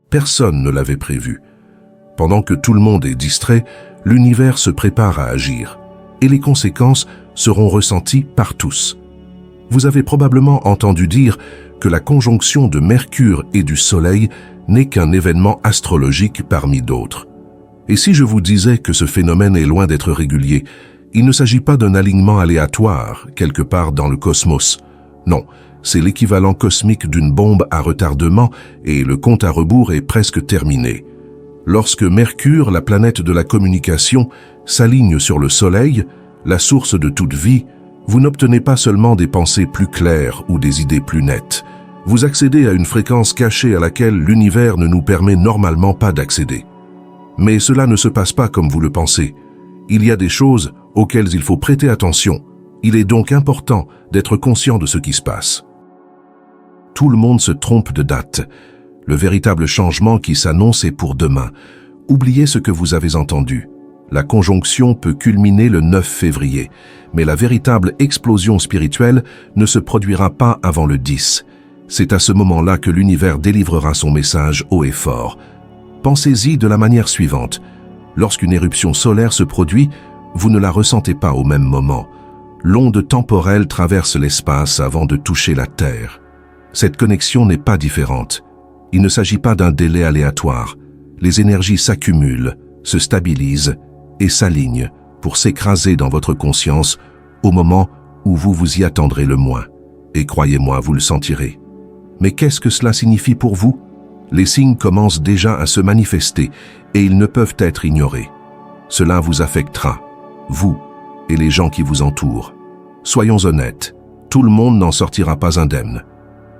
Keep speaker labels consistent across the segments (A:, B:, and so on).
A: Personne ne l'avait prévu. Pendant que tout le monde est distrait, l'univers se prépare à agir, et les conséquences seront ressenties par tous. Vous avez probablement entendu dire que la conjonction de Mercure et du Soleil n'est qu'un événement astrologique parmi d'autres. Et si je vous disais que ce phénomène est loin d'être régulier, il ne s'agit pas d'un alignement aléatoire, quelque part dans le cosmos. Non, c'est l'équivalent cosmique d'une bombe à retardement et le compte à rebours est presque terminé. Lorsque Mercure, la planète de la communication, s'aligne sur le Soleil, la source de toute vie, vous n'obtenez pas seulement des pensées plus claires ou des idées plus nettes. Vous accédez à une fréquence cachée à laquelle l'univers ne nous permet normalement pas d'accéder. Mais cela ne se passe pas comme vous le pensez. Il y a des choses auxquelles il faut prêter attention. Il est donc important d'être conscient de ce qui se passe. Tout le monde se trompe de date. Le véritable changement qui s'annonce est pour demain. Oubliez ce que vous avez entendu. La conjonction peut culminer le 9 février, mais la véritable explosion spirituelle ne se produira pas avant le 10. C'est à ce moment-là que l'univers délivrera son message haut et fort. Pensez-y de la manière suivante. Lorsqu'une éruption solaire se produit, vous ne la ressentez pas au même moment. L'onde temporelle traverse l'espace avant de toucher la Terre. Cette connexion n'est pas différente. Il ne s'agit pas d'un délai aléatoire. Les énergies s'accumulent, se stabilisent et s'alignent pour s'écraser dans votre conscience au moment où vous vous y attendrez le moins. Et croyez-moi, vous le sentirez. Mais qu'est-ce que cela signifie pour vous? Les signes commencent déjà à se manifester et ils ne peuvent être ignorés. Cela vous affectera, vous et les gens qui vous entourent. Soyons honnêtes, tout le monde n'en sortira pas indemne.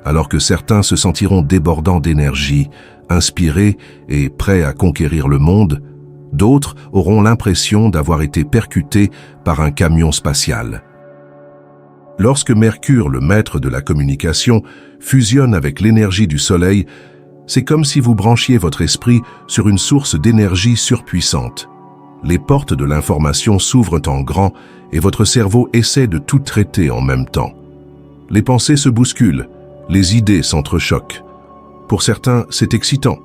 A: Alors que certains se sentiront débordants d'énergie, inspirés et prêts à conquérir le monde, d'autres auront l'impression d'avoir été percutés par un camion spatial. Lorsque Mercure, le maître de la communication, fusionne avec l'énergie du Soleil, c'est comme si vous branchiez votre esprit sur une source d'énergie surpuissante. Les portes de l'information s'ouvrent en grand et votre cerveau essaie de tout traiter en même temps. Les pensées se bousculent, les idées s'entrechoquent. Pour certains, c'est excitant,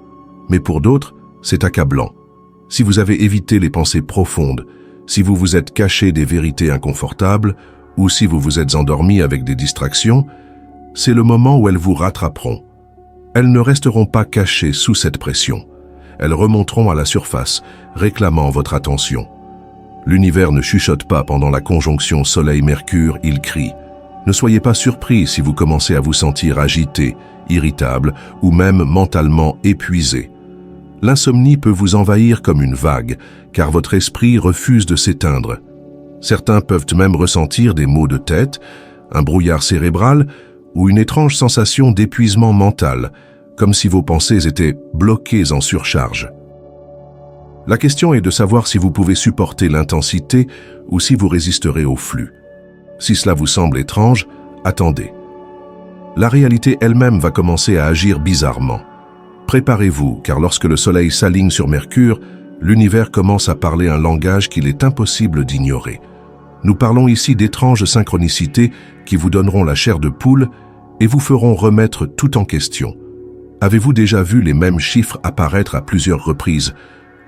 A: mais pour d'autres, c'est accablant. Si vous avez évité les pensées profondes, si vous vous êtes caché des vérités inconfortables, ou si vous vous êtes endormi avec des distractions, c'est le moment où elles vous rattraperont. Elles ne resteront pas cachées sous cette pression. Elles remonteront à la surface, réclamant votre attention. L'univers ne chuchote pas pendant la conjonction Soleil-Mercure, il crie. Ne soyez pas surpris si vous commencez à vous sentir agité, irritable ou même mentalement épuisé. L'insomnie peut vous envahir comme une vague, car votre esprit refuse de s'éteindre. Certains peuvent même ressentir des maux de tête, un brouillard cérébral ou une étrange sensation d'épuisement mental, comme si vos pensées étaient bloquées en surcharge. La question est de savoir si vous pouvez supporter l'intensité ou si vous résisterez au flux. Si cela vous semble étrange, attendez. La réalité elle-même va commencer à agir bizarrement. Préparez-vous, car lorsque le Soleil s'aligne sur Mercure, l'univers commence à parler un langage qu'il est impossible d'ignorer. Nous parlons ici d'étranges synchronicités qui vous donneront la chair de poule et vous feront remettre tout en question. Avez-vous déjà vu les mêmes chiffres apparaître à plusieurs reprises,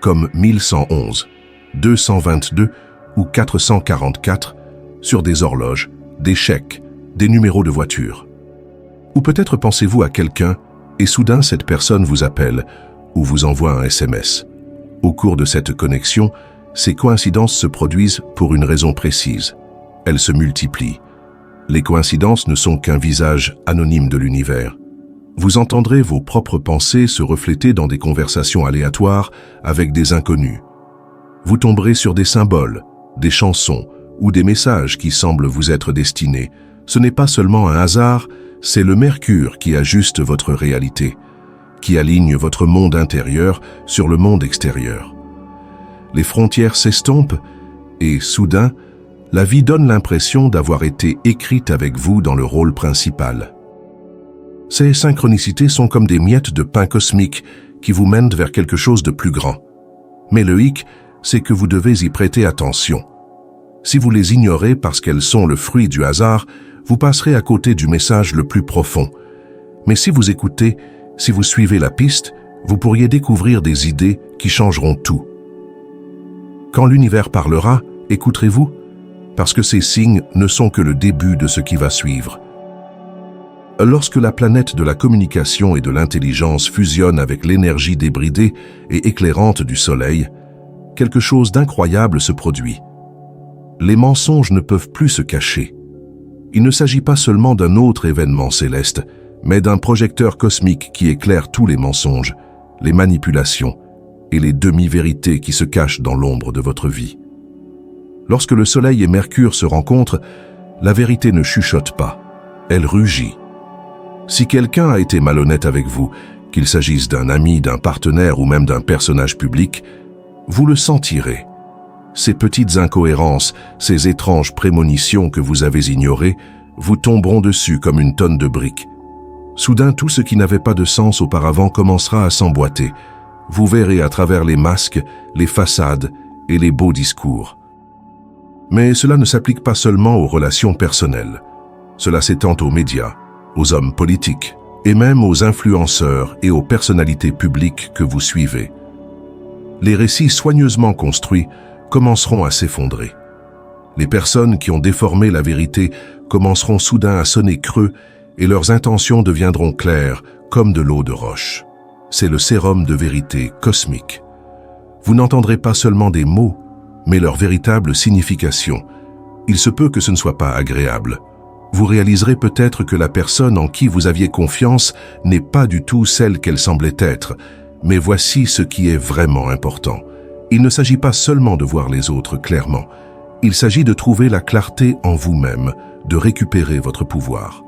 A: comme 1111, 222 ou 444, sur des horloges, des chèques, des numéros de voiture? Ou peut-être pensez-vous à quelqu'un et soudain cette personne vous appelle ou vous envoie un SMS. Au cours de cette connexion, ces coïncidences se produisent pour une raison précise. Elles se multiplient. Les coïncidences ne sont qu'un visage anonyme de l'univers. Vous entendrez vos propres pensées se refléter dans des conversations aléatoires avec des inconnus. Vous tomberez sur des symboles, des chansons ou des messages qui semblent vous être destinés. Ce n'est pas seulement un hasard, c'est le Mercure qui ajuste votre réalité, qui aligne votre monde intérieur sur le monde extérieur. Les frontières s'estompent et, soudain, la vie donne l'impression d'avoir été écrite avec vous dans le rôle principal. Ces synchronicités sont comme des miettes de pain cosmique qui vous mènent vers quelque chose de plus grand. Mais le hic, c'est que vous devez y prêter attention. Si vous les ignorez parce qu'elles sont le fruit du hasard, vous passerez à côté du message le plus profond. Mais si vous écoutez, si vous suivez la piste, vous pourriez découvrir des idées qui changeront tout. Quand l'univers parlera, écouterez-vous? Parce que ces signes ne sont que le début de ce qui va suivre. Lorsque la planète de la communication et de l'intelligence fusionne avec l'énergie débridée et éclairante du Soleil, quelque chose d'incroyable se produit. Les mensonges ne peuvent plus se cacher. Il ne s'agit pas seulement d'un autre événement céleste, mais d'un projecteur cosmique qui éclaire tous les mensonges, les manipulations et les demi-vérités qui se cachent dans l'ombre de votre vie. Lorsque le Soleil et Mercure se rencontrent, la vérité ne chuchote pas, elle rugit. Si quelqu'un a été malhonnête avec vous, qu'il s'agisse d'un ami, d'un partenaire ou même d'un personnage public, vous le sentirez. Ces petites incohérences, ces étranges prémonitions que vous avez ignorées, vous tomberont dessus comme une tonne de briques. Soudain, tout ce qui n'avait pas de sens auparavant commencera à s'emboîter. Vous verrez à travers les masques, les façades et les beaux discours. Mais cela ne s'applique pas seulement aux relations personnelles. Cela s'étend aux médias, aux hommes politiques et même aux influenceurs et aux personnalités publiques que vous suivez. Les récits soigneusement construits commenceront à s'effondrer. Les personnes qui ont déformé la vérité commenceront soudain à sonner creux et leurs intentions deviendront claires comme de l'eau de roche. C'est le sérum de vérité cosmique. Vous n'entendrez pas seulement des mots, mais leur véritable signification. Il se peut que ce ne soit pas agréable. Vous réaliserez peut-être que la personne en qui vous aviez confiance n'est pas du tout celle qu'elle semblait être, mais voici ce qui est vraiment important. Il ne s'agit pas seulement de voir les autres clairement, il s'agit de trouver la clarté en vous-même, de récupérer votre pouvoir.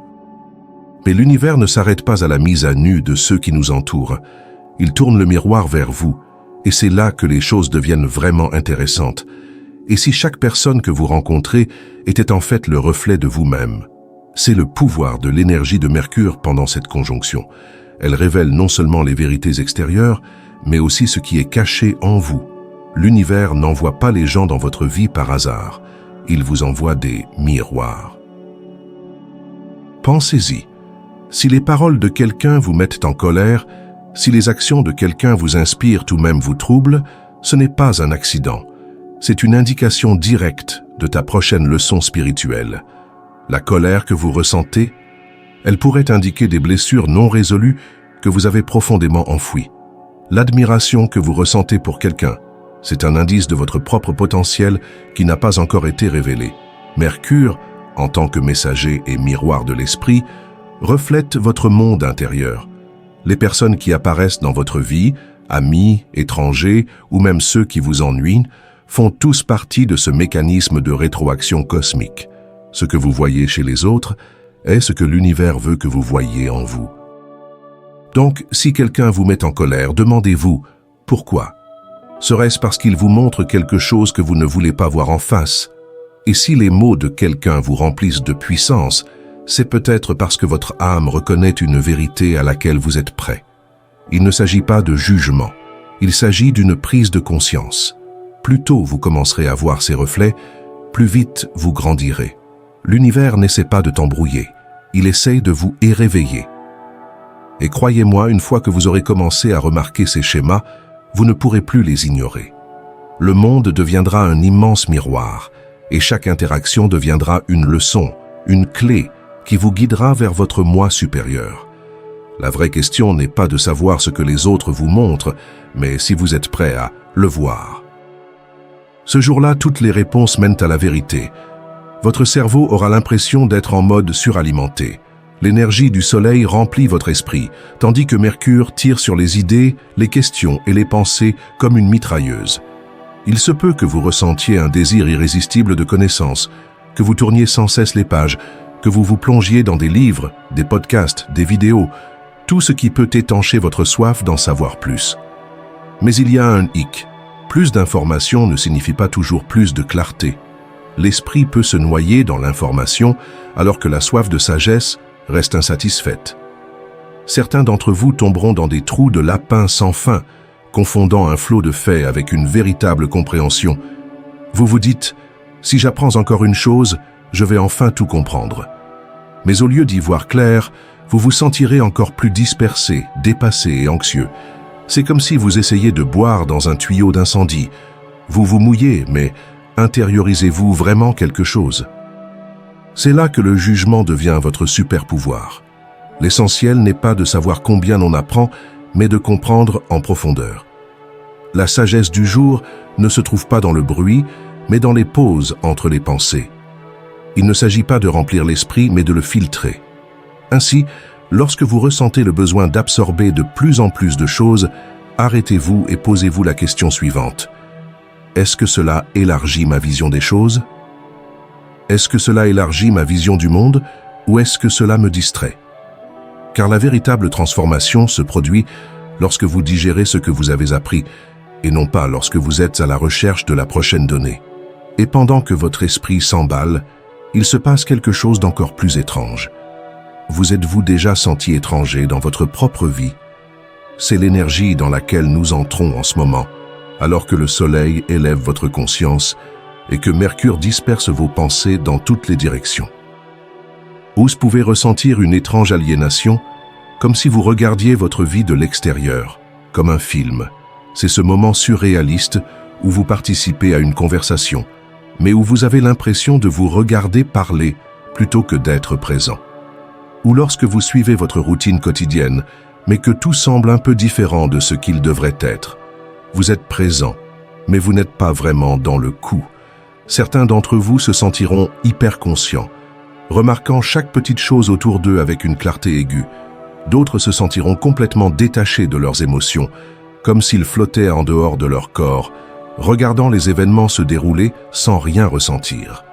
A: Mais l'univers ne s'arrête pas à la mise à nu de ceux qui nous entourent. Il tourne le miroir vers vous, et c'est là que les choses deviennent vraiment intéressantes. Et si chaque personne que vous rencontrez était en fait le reflet de vous-même? C'est le pouvoir de l'énergie de Mercure pendant cette conjonction. Elle révèle non seulement les vérités extérieures, mais aussi ce qui est caché en vous. L'univers n'envoie pas les gens dans votre vie par hasard. Il vous envoie des miroirs. Pensez-y. Si les paroles de quelqu'un vous mettent en colère, si les actions de quelqu'un vous inspirent ou même vous troublent, ce n'est pas un accident. C'est une indication directe de ta prochaine leçon spirituelle. La colère que vous ressentez, elle pourrait indiquer des blessures non résolues que vous avez profondément enfouies. L'admiration que vous ressentez pour quelqu'un, c'est un indice de votre propre potentiel qui n'a pas encore été révélé. Mercure, en tant que messager et miroir de l'esprit, reflète votre monde intérieur. Les personnes qui apparaissent dans votre vie, amis, étrangers ou même ceux qui vous ennuient, font tous partie de ce mécanisme de rétroaction cosmique. Ce que vous voyez chez les autres est ce que l'univers veut que vous voyiez en vous. Donc, si quelqu'un vous met en colère, demandez-vous « Pourquoi ?» Serait-ce parce qu'il vous montre quelque chose que vous ne voulez pas voir en face? Et si les mots de quelqu'un vous remplissent de puissance, c'est peut-être parce que votre âme reconnaît une vérité à laquelle vous êtes prêt. Il ne s'agit pas de jugement, il s'agit d'une prise de conscience. Plus tôt vous commencerez à voir ces reflets, plus vite vous grandirez. L'univers n'essaie pas de t'embrouiller, il essaie de vous éveiller. Et croyez-moi, une fois que vous aurez commencé à remarquer ces schémas, vous ne pourrez plus les ignorer. Le monde deviendra un immense miroir, et chaque interaction deviendra une leçon, une clé qui vous guidera vers votre moi supérieur. La vraie question n'est pas de savoir ce que les autres vous montrent, mais si vous êtes prêt à le voir. Ce jour-là, toutes les réponses mènent à la vérité. Votre cerveau aura l'impression d'être en mode suralimenté. L'énergie du soleil remplit votre esprit, tandis que Mercure tire sur les idées, les questions et les pensées comme une mitrailleuse. Il se peut que vous ressentiez un désir irrésistible de connaissance, que vous tourniez sans cesse les pages, que vous vous plongiez dans des livres, des podcasts, des vidéos, tout ce qui peut étancher votre soif d'en savoir plus. Mais il y a un hic. Plus d'informations ne signifie pas toujours plus de clarté. L'esprit peut se noyer dans l'information, alors que la soif de sagesse reste insatisfaite. Certains d'entre vous tomberont dans des trous de lapin sans fin, confondant un flot de faits avec une véritable compréhension. Vous vous dites, si j'apprends encore une chose, je vais enfin tout comprendre. Mais au lieu d'y voir clair, vous vous sentirez encore plus dispersé, dépassé et anxieux. C'est comme si vous essayiez de boire dans un tuyau d'incendie. Vous vous mouillez, mais intériorisez-vous vraiment quelque chose? C'est là que le jugement devient votre super pouvoir. L'essentiel n'est pas de savoir combien on apprend, mais de comprendre en profondeur. La sagesse du jour ne se trouve pas dans le bruit, mais dans les pauses entre les pensées. Il ne s'agit pas de remplir l'esprit, mais de le filtrer. Ainsi, lorsque vous ressentez le besoin d'absorber de plus en plus de choses, arrêtez-vous et posez-vous la question suivante. Est-ce que cela élargit ma vision des choses? Est-ce que cela élargit ma vision du monde ou est-ce que cela me distrait? Car la véritable transformation se produit lorsque vous digérez ce que vous avez appris et non pas lorsque vous êtes à la recherche de la prochaine donnée. Et pendant que votre esprit s'emballe, il se passe quelque chose d'encore plus étrange. Vous êtes-vous déjà senti étranger dans votre propre vie? C'est l'énergie dans laquelle nous entrons en ce moment, alors que le soleil élève votre conscience et que Mercure disperse vos pensées dans toutes les directions. Vous pouvez ressentir une étrange aliénation, comme si vous regardiez votre vie de l'extérieur, comme un film. C'est ce moment surréaliste où vous participez à une conversation, mais où vous avez l'impression de vous regarder parler plutôt que d'être présent. Ou lorsque vous suivez votre routine quotidienne, mais que tout semble un peu différent de ce qu'il devrait être. Vous êtes présent, mais vous n'êtes pas vraiment dans le coup. Certains d'entre vous se sentiront hyper conscients, remarquant chaque petite chose autour d'eux avec une clarté aiguë. D'autres se sentiront complètement détachés de leurs émotions, comme s'ils flottaient en dehors de leur corps, regardant les événements se dérouler sans rien ressentir.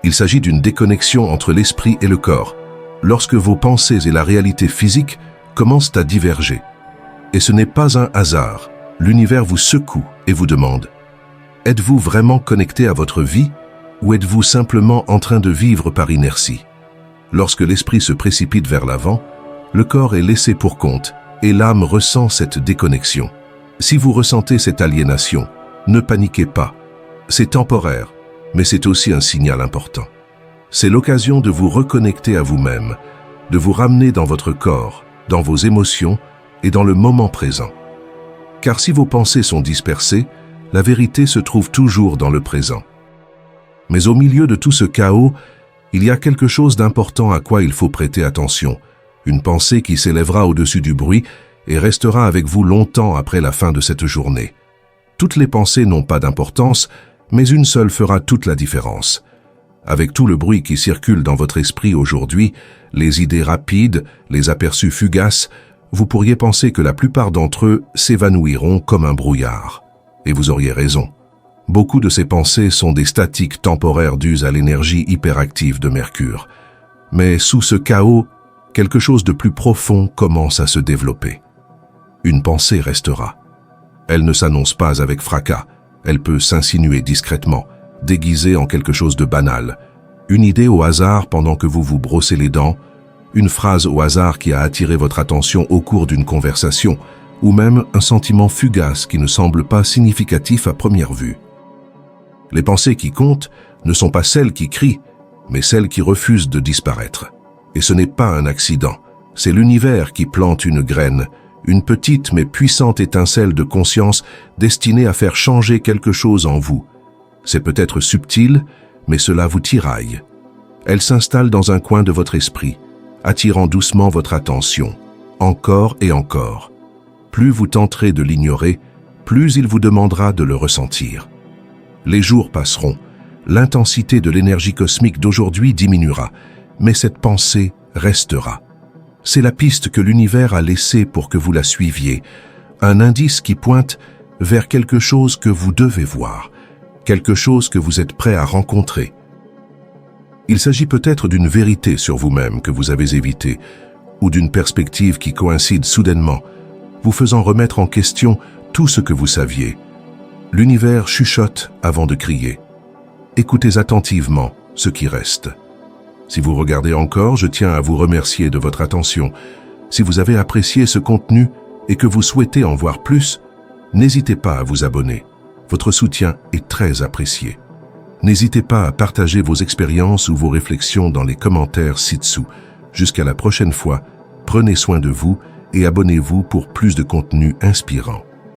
A: Il s'agit d'une déconnexion entre l'esprit et le corps, lorsque vos pensées et la réalité physique commencent à diverger. Et ce n'est pas un hasard, l'univers vous secoue et vous demande « Êtes-vous vraiment connecté à votre vie ou êtes-vous simplement en train de vivre par inertie ?» Lorsque l'esprit se précipite vers l'avant, le corps est laissé pour compte et l'âme ressent cette déconnexion. Si vous ressentez cette aliénation, ne paniquez pas. C'est temporaire, mais c'est aussi un signal important. C'est l'occasion de vous reconnecter à vous-même, de vous ramener dans votre corps, dans vos émotions et dans le moment présent. Car si vos pensées sont dispersées, la vérité se trouve toujours dans le présent. Mais au milieu de tout ce chaos, il y a quelque chose d'important à quoi il faut prêter attention, une pensée qui s'élèvera au-dessus du bruit et restera avec vous longtemps après la fin de cette journée. Toutes les pensées n'ont pas d'importance, mais une seule fera toute la différence. Avec tout le bruit qui circule dans votre esprit aujourd'hui, les idées rapides, les aperçus fugaces, vous pourriez penser que la plupart d'entre eux s'évanouiront comme un brouillard. Et vous auriez raison. Beaucoup de ces pensées sont des statiques temporaires dues à l'énergie hyperactive de Mercure. Mais sous ce chaos, quelque chose de plus profond commence à se développer. Une pensée restera. Elle ne s'annonce pas avec fracas, elle peut s'insinuer discrètement, déguisée en quelque chose de banal. Une idée au hasard pendant que vous vous brossez les dents, une phrase au hasard qui a attiré votre attention au cours d'une conversation, ou même un sentiment fugace qui ne semble pas significatif à première vue. Les pensées qui comptent ne sont pas celles qui crient, mais celles qui refusent de disparaître. Et ce n'est pas un accident, c'est l'univers qui plante une graine, une petite mais puissante étincelle de conscience destinée à faire changer quelque chose en vous. C'est peut-être subtil, mais cela vous tiraille. Elle s'installe dans un coin de votre esprit, attirant doucement votre attention, encore et encore. Plus vous tenterez de l'ignorer, plus il vous demandera de le ressentir. Les jours passeront, l'intensité de l'énergie cosmique d'aujourd'hui diminuera, mais cette pensée restera. C'est la piste que l'univers a laissée pour que vous la suiviez, un indice qui pointe vers quelque chose que vous devez voir, quelque chose que vous êtes prêt à rencontrer. Il s'agit peut-être d'une vérité sur vous-même que vous avez évitée, ou d'une perspective qui coïncide soudainement, vous faisant remettre en question tout ce que vous saviez. L'univers chuchote avant de crier. Écoutez attentivement ce qui reste. Si vous regardez encore, je tiens à vous remercier de votre attention. Si vous avez apprécié ce contenu et que vous souhaitez en voir plus, n'hésitez pas à vous abonner. Votre soutien est très apprécié. N'hésitez pas à partager vos expériences ou vos réflexions dans les commentaires ci-dessous. Jusqu'à la prochaine fois, prenez soin de vous et abonnez-vous pour plus de contenu inspirant.